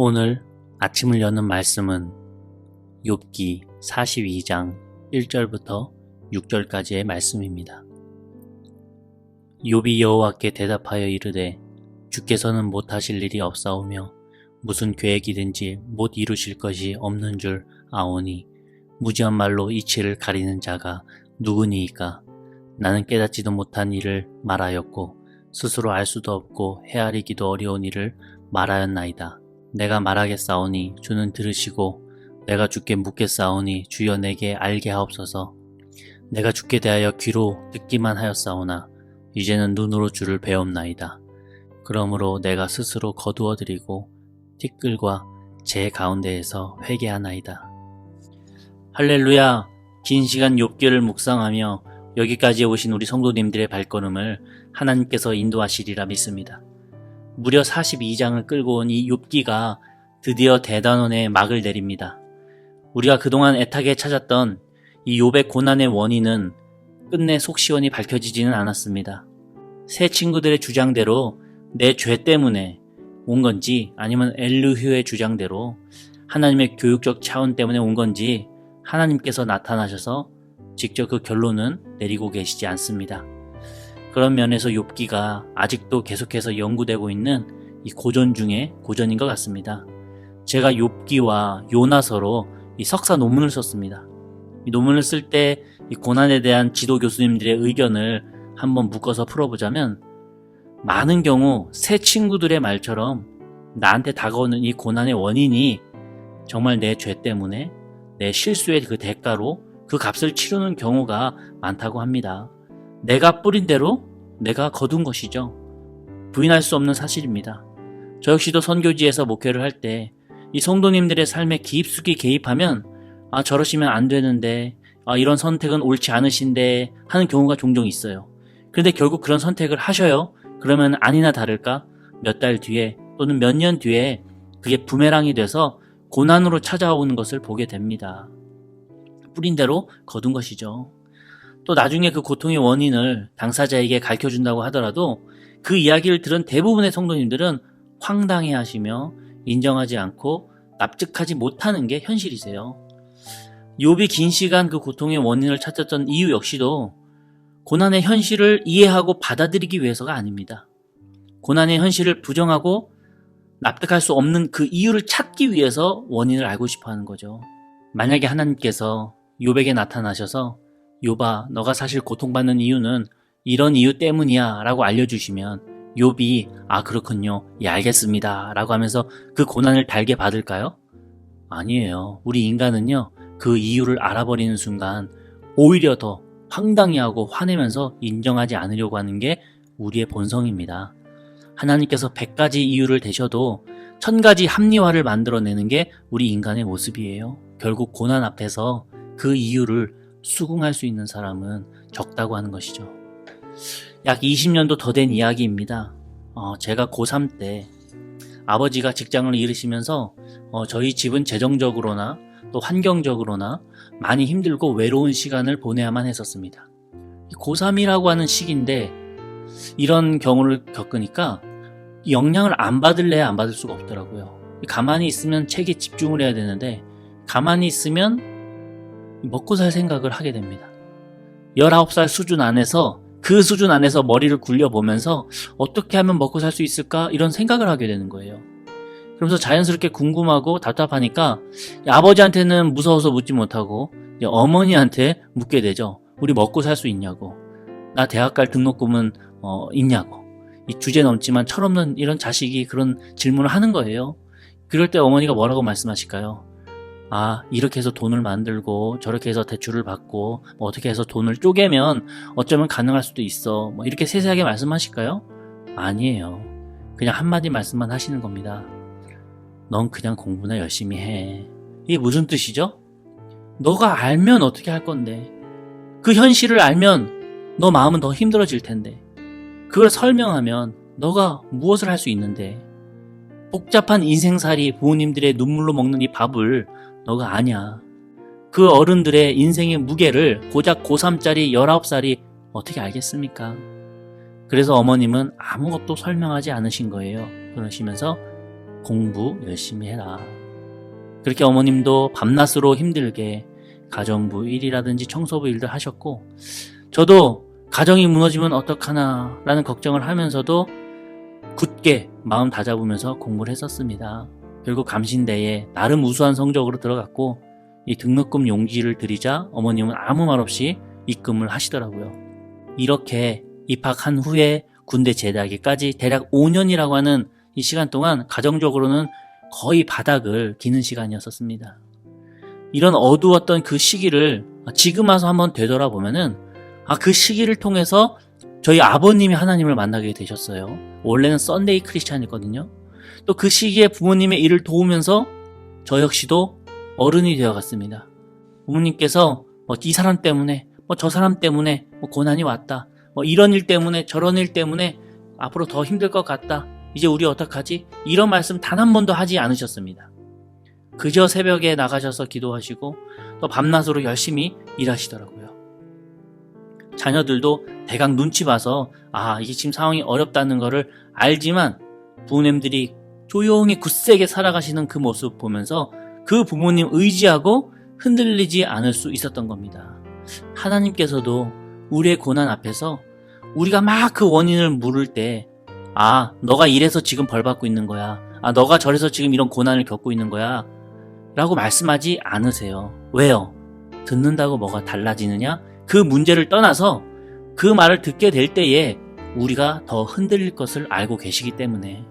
오늘 아침을 여는 말씀은 욥기 42장 1절부터 6절까지의 말씀입니다. 욥이 여호와께 대답하여 이르되 주께서는 못하실 일이 없사오며 무슨 계획이든지 못 이루실 것이 없는 줄 아오니 무지한 말로 이치를 가리는 자가 누구니이까. 나는 깨닫지도 못한 일을 말하였고 스스로 알 수도 없고 헤아리기도 어려운 일을 말하였나이다. 내가 말하겠사오니 주는 들으시고 내가 주께 묻겠사오니 주여 내게 알게 하옵소서. 내가 주께 대하여 귀로 듣기만 하였사오나 이제는 눈으로 주를 배옵나이다. 그러므로 내가 스스로 거두어드리고 티끌과 제 가운데에서 회개하나이다. 할렐루야! 긴 시간 욥기를 묵상하며 여기까지 오신 우리 성도님들의 발걸음을 하나님께서 인도하시리라 믿습니다. 무려 42장을 끌고 온 이 욥기가 드디어 대단원의 막을 내립니다. 우리가 그동안 애타게 찾았던 이 욥의 고난의 원인은 끝내 속 시원히 밝혀지지는 않았습니다. 새 친구들의 주장대로 내 죄 때문에 온 건지 아니면 엘르휴의 주장대로 하나님의 교육적 차원 때문에 온 건지 하나님께서 나타나셔서 직접 그 결론은 내리고 계시지 않습니다. 그런 면에서 욥기가 아직도 계속해서 연구되고 있는 이 고전 중에 고전인 것 같습니다. 제가 욥기와 요나서로 이 석사 논문을 썼습니다. 이 논문을 쓸 때 이 고난에 대한 지도 교수님들의 의견을 한번 묶어서 풀어보자면 많은 경우 새 친구들의 말처럼 나한테 다가오는 이 고난의 원인이 정말 내 죄 때문에 내 실수의 그 대가로 그 값을 치르는 경우가 많다고 합니다. 내가 뿌린 대로 내가 거둔 것이죠. 부인할 수 없는 사실입니다. 저 역시도 선교지에서 목회를 할 때 이 성도님들의 삶에 깊숙이 개입하면 저러시면 안 되는데 이런 선택은 옳지 않으신데 하는 경우가 종종 있어요. 그런데 결국 그런 선택을 하셔요. 그러면 아니나 다를까 몇 달 뒤에 또는 몇 년 뒤에 그게 부메랑이 돼서 고난으로 찾아오는 것을 보게 됩니다. 뿌린 대로 거둔 것이죠. 또 나중에 그 고통의 원인을 당사자에게 가르쳐준다고 하더라도 그 이야기를 들은 대부분의 성도님들은 황당해하시며 인정하지 않고 납득하지 못하는 게 현실이세요. 욥이 긴 시간 그 고통의 원인을 찾았던 이유 역시도 고난의 현실을 이해하고 받아들이기 위해서가 아닙니다. 고난의 현실을 부정하고 납득할 수 없는 그 이유를 찾기 위해서 원인을 알고 싶어 하는 거죠. 만약에 하나님께서 욥에게 나타나셔서 욥아, 너가 사실 고통받는 이유는 이런 이유 때문이야 라고 알려주시면 욥이 그렇군요, 예 알겠습니다 라고 하면서 그 고난을 달게 받을까요? 아니에요. 우리 인간은요 그 이유를 알아버리는 순간 오히려 더 황당해하고 화내면서 인정하지 않으려고 하는 게 우리의 본성입니다. 하나님께서 100가지 이유를 대셔도 1000가지 합리화를 만들어내는 게 우리 인간의 모습이에요. 결국 고난 앞에서 그 이유를 수긍할 수 있는 사람은 적다고 하는 것이죠. 약 20년도 더 된 이야기입니다. 제가 고3 때 아버지가 직장을 잃으시면서 저희 집은 재정적으로나 또 환경적으로나 많이 힘들고 외로운 시간을 보내야만 했었습니다. 고3이라고 하는 시기인데 이런 경우를 겪으니까 영향을 안 받을래야 안 받을 수가 없더라고요. 가만히 있으면 책에 집중을 해야 되는데 가만히 있으면 먹고 살 생각을 하게 됩니다. 19살 수준 안에서 그 수준 안에서 머리를 굴려보면서 어떻게 하면 먹고 살 수 있을까 이런 생각을 하게 되는 거예요. 그러면서 자연스럽게 궁금하고 답답하니까 아버지한테는 무서워서 묻지 못하고 어머니한테 묻게 되죠. 우리 먹고 살 수 있냐고, 나 대학 갈 등록금은 있냐고. 이 주제 넘지만 철없는 이런 자식이 그런 질문을 하는 거예요. 그럴 때 어머니가 뭐라고 말씀하실까요? 이렇게 해서 돈을 만들고 저렇게 해서 대출을 받고 어떻게 해서 돈을 쪼개면 어쩌면 가능할 수도 있어, 이렇게 세세하게 말씀하실까요? 아니에요. 그냥 한마디 말씀만 하시는 겁니다. 넌 그냥 공부나 열심히 해. 이게 무슨 뜻이죠? 너가 알면 어떻게 할 건데, 그 현실을 알면 너 마음은 더 힘들어질 텐데, 그걸 설명하면 너가 무엇을 할 수 있는데, 복잡한 인생살이 부모님들의 눈물로 먹는 이 밥을 너가 아냐. 그 어른들의 인생의 무게를 고작 고3짜리 19살이 어떻게 알겠습니까? 그래서 어머님은 아무것도 설명하지 않으신 거예요. 그러시면서 공부 열심히 해라. 그렇게 어머님도 밤낮으로 힘들게 가정부 일이라든지 청소부 일들 하셨고, 저도 가정이 무너지면 어떡하나 라는 걱정을 하면서도 굳게 마음 다잡으면서 공부를 했었습니다. 결국 감신대에 나름 우수한 성적으로 들어갔고, 이 등록금 용지를 드리자 어머님은 아무 말 없이 입금을 하시더라고요. 이렇게 입학한 후에 군대 제대하기까지 대략 5년이라고 하는 이 시간 동안 가정적으로는 거의 바닥을 기는 시간이었었습니다. 이런 어두웠던 그 시기를 지금 와서 한번 되돌아보면은 그 시기를 통해서 저희 아버님이 하나님을 만나게 되셨어요. 원래는 썬데이 크리스찬이거든요. 또 그 시기에 부모님의 일을 도우면서 저 역시도 어른이 되어갔습니다. 부모님께서 이 사람 때문에 저 사람 때문에 고난이 왔다, 이런 일 때문에 저런 일 때문에 앞으로 더 힘들 것 같다, 이제 우리 어떡하지? 이런 말씀 단 한 번도 하지 않으셨습니다. 그저 새벽에 나가셔서 기도하시고 또 밤낮으로 열심히 일하시더라고요. 자녀들도 대강 눈치 봐서 이게 지금 상황이 어렵다는 거를 알지만 부모님들이 조용히 굳세게 살아가시는 그 모습 보면서 그 부모님 의지하고 흔들리지 않을 수 있었던 겁니다. 하나님께서도 우리의 고난 앞에서 우리가 막 그 원인을 물을 때 너가 이래서 지금 벌 받고 있는 거야, 너가 저래서 지금 이런 고난을 겪고 있는 거야 라고 말씀하지 않으세요. 왜요? 듣는다고 뭐가 달라지느냐? 그 문제를 떠나서 그 말을 듣게 될 때에 우리가 더 흔들릴 것을 알고 계시기 때문에,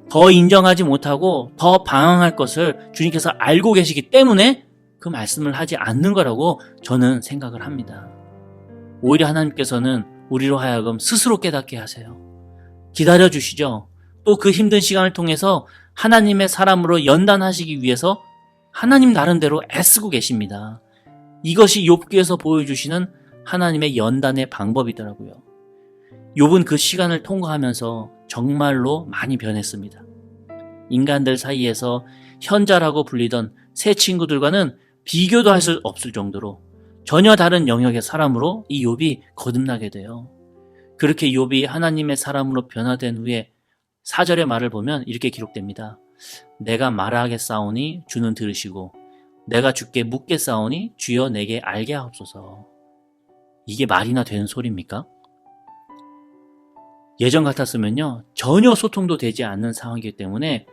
더 인정하지 못하고 더 방황할 것을 주님께서 알고 계시기 때문에 그 말씀을 하지 않는 거라고 저는 생각을 합니다. 오히려 하나님께서는 우리로 하여금 스스로 깨닫게 하세요. 기다려주시죠. 또 그 힘든 시간을 통해서 하나님의 사람으로 연단하시기 위해서 하나님 나름대로 애쓰고 계십니다. 이것이 욥기에서 보여주시는 하나님의 연단의 방법이더라고요. 욥은 그 시간을 통과하면서 정말로 많이 변했습니다. 인간들 사이에서 현자라고 불리던 새 친구들과는 비교도 할 수 없을 정도로 전혀 다른 영역의 사람으로 이 욥이 거듭나게 돼요. 그렇게 욥이 하나님의 사람으로 변화된 후에 4절의 말을 보면 이렇게 기록됩니다. 내가 말하겠사오니 주는 들으시고 내가 주께 묻겠사오니 주여 내게 알게 하옵소서. 이게 말이나 되는 소리입니까? 예전 같았으면요, 전혀 소통도 되지 않는 상황이기 때문에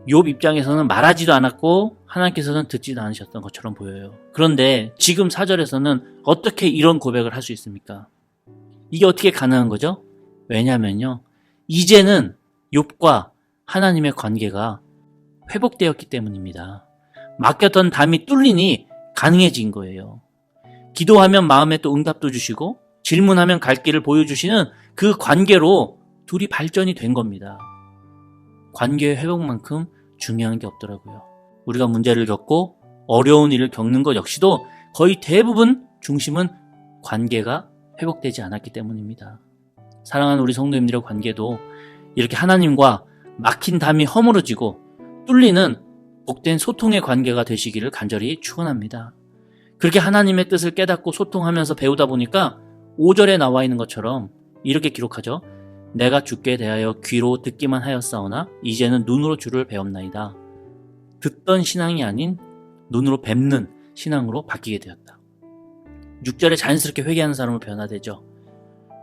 욥 입장에서는 말하지도 않았고 하나님께서는 듣지도 않으셨던 것처럼 보여요. 그런데 지금 4절에서는 어떻게 이런 고백을 할 수 있습니까? 이게 어떻게 가능한 거죠? 왜냐면요, 이제는 욥과 하나님의 관계가 회복되었기 때문입니다. 막혔던 담이 뚫리니 가능해진 거예요. 기도하면 마음에 또 응답도 주시고 질문하면 갈 길을 보여주시는 그 관계로 둘이 발전이 된 겁니다. 관계의 회복만큼 중요한 게 없더라고요. 우리가 문제를 겪고 어려운 일을 겪는 것 역시도 거의 대부분 중심은 관계가 회복되지 않았기 때문입니다. 사랑하는 우리 성도님들의 관계도 이렇게 하나님과 막힌 담이 허물어지고 뚫리는 복된 소통의 관계가 되시기를 간절히 축원합니다. 그렇게 하나님의 뜻을 깨닫고 소통하면서 배우다 보니까 5절에 나와 있는 것처럼 이렇게 기록하죠. 내가 주께 대하여 귀로 듣기만 하였사오나 이제는 눈으로 주를 배웠나이다. 듣던 신앙이 아닌 눈으로 뵙는 신앙으로 바뀌게 되었다. 6절에 자연스럽게 회개하는 사람으로 변화되죠.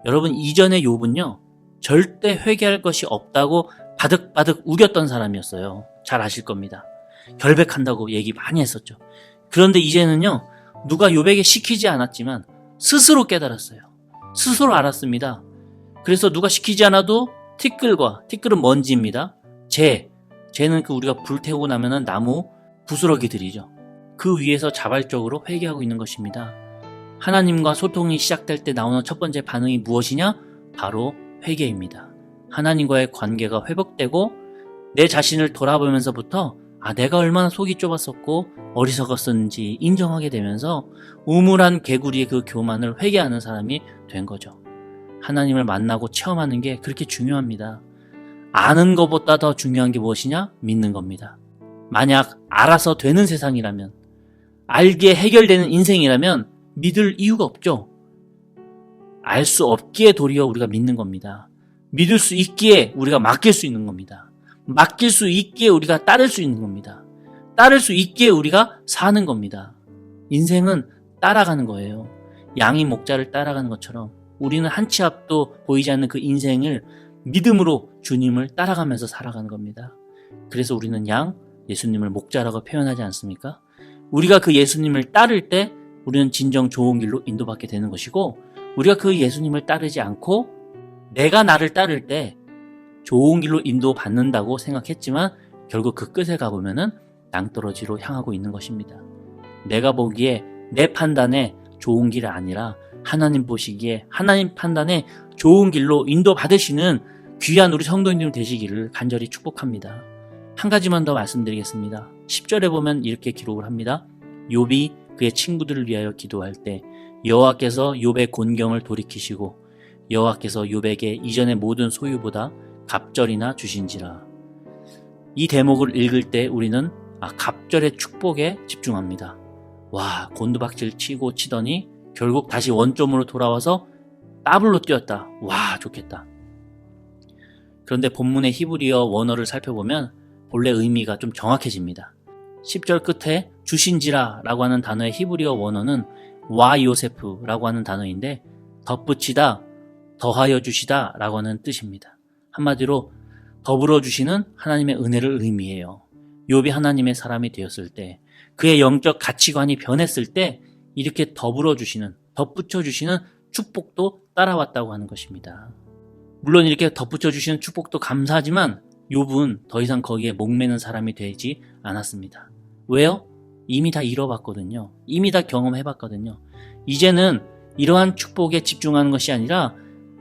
여러분, 이전의 욥은요, 절대 회개할 것이 없다고 바득바득 우겼던 사람이었어요. 잘 아실 겁니다. 결백한다고 얘기 많이 했었죠. 그런데 이제는요, 누가 욥에게 시키지 않았지만 스스로 깨달았어요. 스스로 알았습니다. 그래서 누가 시키지 않아도 티끌은 먼지입니다. 재는 우리가 불태우고 나면은 나무 부스러기들이죠. 그 위에서 자발적으로 회개하고 있는 것입니다. 하나님과 소통이 시작될 때 나오는 첫 번째 반응이 무엇이냐? 바로 회개입니다. 하나님과의 관계가 회복되고 내 자신을 돌아보면서부터 내가 얼마나 속이 좁았었고 어리석었었는지 인정하게 되면서 우물한 개구리의 그 교만을 회개하는 사람이 된 거죠. 하나님을 만나고 체험하는 게 그렇게 중요합니다. 아는 것보다 더 중요한 게 무엇이냐? 믿는 겁니다. 만약 알아서 되는 세상이라면, 알기에 해결되는 인생이라면 믿을 이유가 없죠. 알 수 없기에 도리어 우리가 믿는 겁니다. 믿을 수 있기에 우리가 맡길 수 있는 겁니다. 맡길 수 있기에 우리가 따를 수 있는 겁니다. 따를 수 있기에 우리가 사는 겁니다. 인생은 따라가는 거예요. 양이 목자를 따라가는 것처럼 우리는 한 치 앞도 보이지 않는 그 인생을 믿음으로 주님을 따라가면서 살아가는 겁니다. 그래서 우리는 예수님을 목자라고 표현하지 않습니까? 우리가 그 예수님을 따를 때 우리는 진정 좋은 길로 인도받게 되는 것이고, 우리가 그 예수님을 따르지 않고 내가 나를 따를 때 좋은 길로 인도받는다고 생각했지만 결국 그 끝에 가보면은 낭떠러지로 향하고 있는 것입니다. 내가 보기에 내 판단에 좋은 길이 아니라 하나님 보시기에 하나님 판단에 좋은 길로 인도받으시는 귀한 우리 성도님들 되시기를 간절히 축복합니다. 한 가지만 더 말씀드리겠습니다. 10절에 보면 이렇게 기록을 합니다. 욥이 그의 친구들을 위하여 기도할 때 여호와께서 욥의 곤경을 돌이키시고 여호와께서 욥에게 이전의 모든 소유보다 갑절이나 주신지라. 이 대목을 읽을 때 우리는 갑절의 축복에 집중합니다. 와, 곤두박질 치고 치더니 결국 다시 원점으로 돌아와서 더블로 뛰었다. 와, 좋겠다. 그런데 본문의 히브리어 원어를 살펴보면 본래 의미가 좀 정확해집니다. 10절 끝에 주신지라 라고 하는 단어의 히브리어 원어는 와 요세프라고 하는 단어인데 덧붙이다, 더하여 주시다 라고 하는 뜻입니다. 한마디로 더불어 주시는 하나님의 은혜를 의미해요. 욥이 하나님의 사람이 되었을 때, 그의 영적 가치관이 변했을 때 이렇게 더불어 주시는, 덧붙여 주시는 축복도 따라왔다고 하는 것입니다. 물론 이렇게 덧붙여 주시는 축복도 감사하지만 욥은 더 이상 거기에 목매는 사람이 되지 않았습니다. 왜요? 이미 다 잃어봤거든요. 이미 다 경험해봤거든요. 이제는 이러한 축복에 집중하는 것이 아니라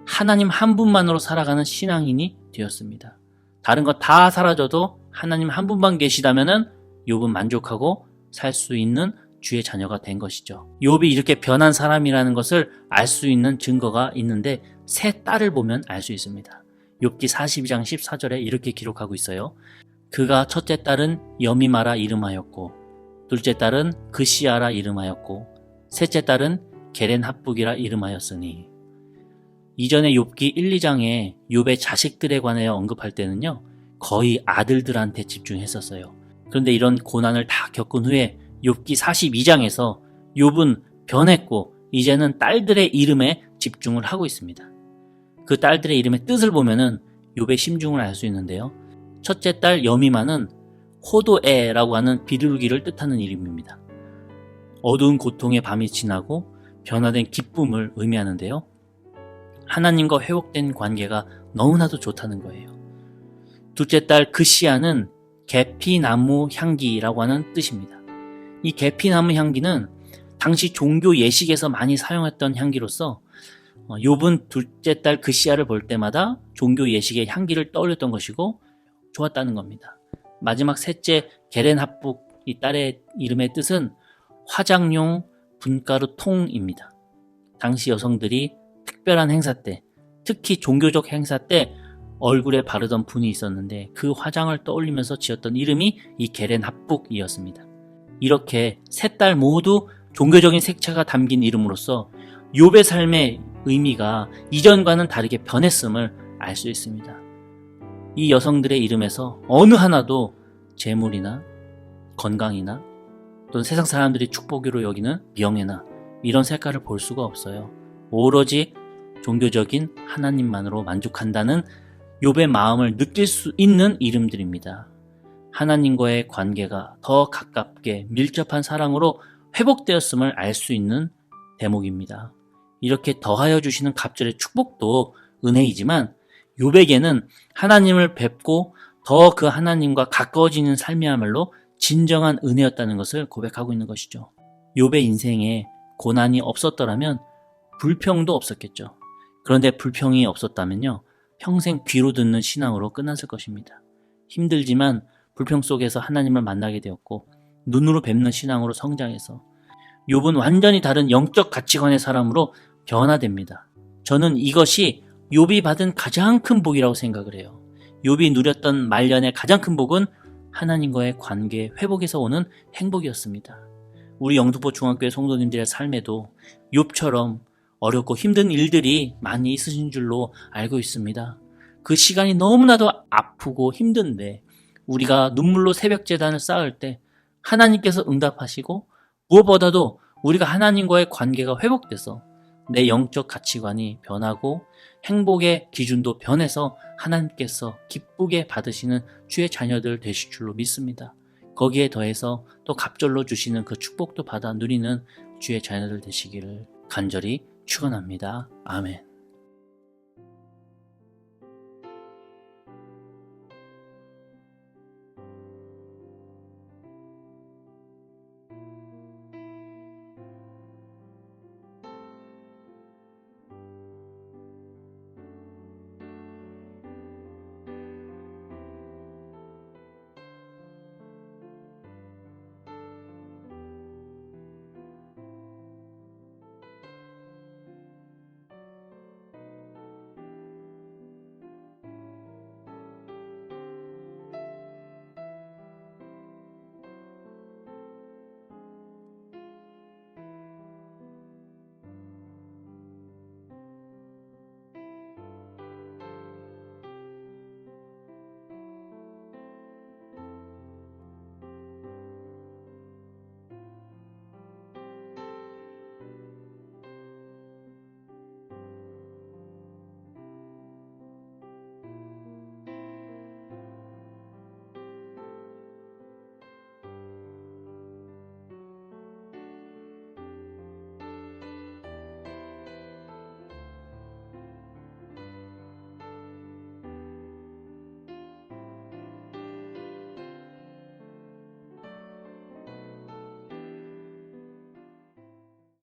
하나님 한 분만으로 살아가는 신앙인이 되었습니다. 다른 거 다 사라져도 하나님 한 분만 계시다면은 욥은 만족하고 살 수 있는 주의 자녀가 된 것이죠. 욥이 이렇게 변한 사람이라는 것을 알 수 있는 증거가 있는데 세 딸을 보면 알 수 있습니다. 욥기 42장 14절에 이렇게 기록하고 있어요. 그가 첫째 딸은 여미마라 이름하였고 둘째 딸은 그시아라 이름하였고 셋째 딸은 게렌합북이라 이름하였으니. 이전에 욥기 1, 2장에 욥의 자식들에 관하여 언급할 때는요, 거의 아들들한테 집중했었어요. 그런데 이런 고난을 다 겪은 후에 욥기 42장에서 욥은 변했고 이제는 딸들의 이름에 집중을 하고 있습니다. 그 딸들의 이름의 뜻을 보면은 욥의 심중을 알 수 있는데요. 첫째 딸 여미마는 호도에라고 하는 비둘기를 뜻하는 이름입니다. 어두운 고통의 밤이 지나고 변화된 기쁨을 의미하는데요. 하나님과 회복된 관계가 너무나도 좋다는 거예요. 둘째 딸 그시아는 계피나무 향기라고 하는 뜻입니다. 이 계피나무 향기는 당시 종교 예식에서 많이 사용했던 향기로서 욥은 둘째 딸 그시아를 볼 때마다 종교 예식의 향기를 떠올렸던 것이고 좋았다는 겁니다. 마지막 셋째 게렌합북, 이 딸의 이름의 뜻은 화장용 분가루 통입니다. 당시 여성들이 특별한 행사 때, 특히 종교적 행사 때 얼굴에 바르던 분이 있었는데 그 화장을 떠올리면서 지었던 이름이 이 게렌합북이었습니다. 이렇게 세 딸 모두 종교적인 색채가 담긴 이름으로써 욥의 삶의 의미가 이전과는 다르게 변했음을 알 수 있습니다. 이 여성들의 이름에서 어느 하나도 재물이나 건강이나 또는 세상 사람들이 축복으로 여기는 명예나 이런 색깔을 볼 수가 없어요. 오로지 종교적인 하나님만으로 만족한다는 욥의 마음을 느낄 수 있는 이름들입니다. 하나님과의 관계가 더 가깝게 밀접한 사랑으로 회복되었음을 알 수 있는 대목입니다. 이렇게 더하여 주시는 갑절의 축복도 은혜이지만 욥에게는 하나님을 뵙고 더 그 하나님과 가까워지는 삶이야말로 진정한 은혜였다는 것을 고백하고 있는 것이죠. 욥의 인생에 고난이 없었더라면 불평도 없었겠죠. 그런데 불평이 없었다면요, 평생 귀로 듣는 신앙으로 끝났을 것입니다. 힘들지만 불평 속에서 하나님을 만나게 되었고 눈으로 뵙는 신앙으로 성장해서 욥은 완전히 다른 영적 가치관의 사람으로 변화됩니다. 저는 이것이 욥이 받은 가장 큰 복이라고 생각을 해요. 욥이 누렸던 말년의 가장 큰 복은 하나님과의 관계 회복에서 오는 행복이었습니다. 우리 영등포 중학교의 성도님들의 삶에도 욥처럼 어렵고 힘든 일들이 많이 있으신 줄로 알고 있습니다. 그 시간이 너무나도 아프고 힘든데 우리가 눈물로 새벽 제단을 쌓을 때 하나님께서 응답하시고 무엇보다도 우리가 하나님과의 관계가 회복돼서 내 영적 가치관이 변하고 행복의 기준도 변해서 하나님께서 기쁘게 받으시는 주의 자녀들 되실 줄로 믿습니다. 거기에 더해서 또 갑절로 주시는 그 축복도 받아 누리는 주의 자녀들 되시기를 간절히 축원합니다. 아멘.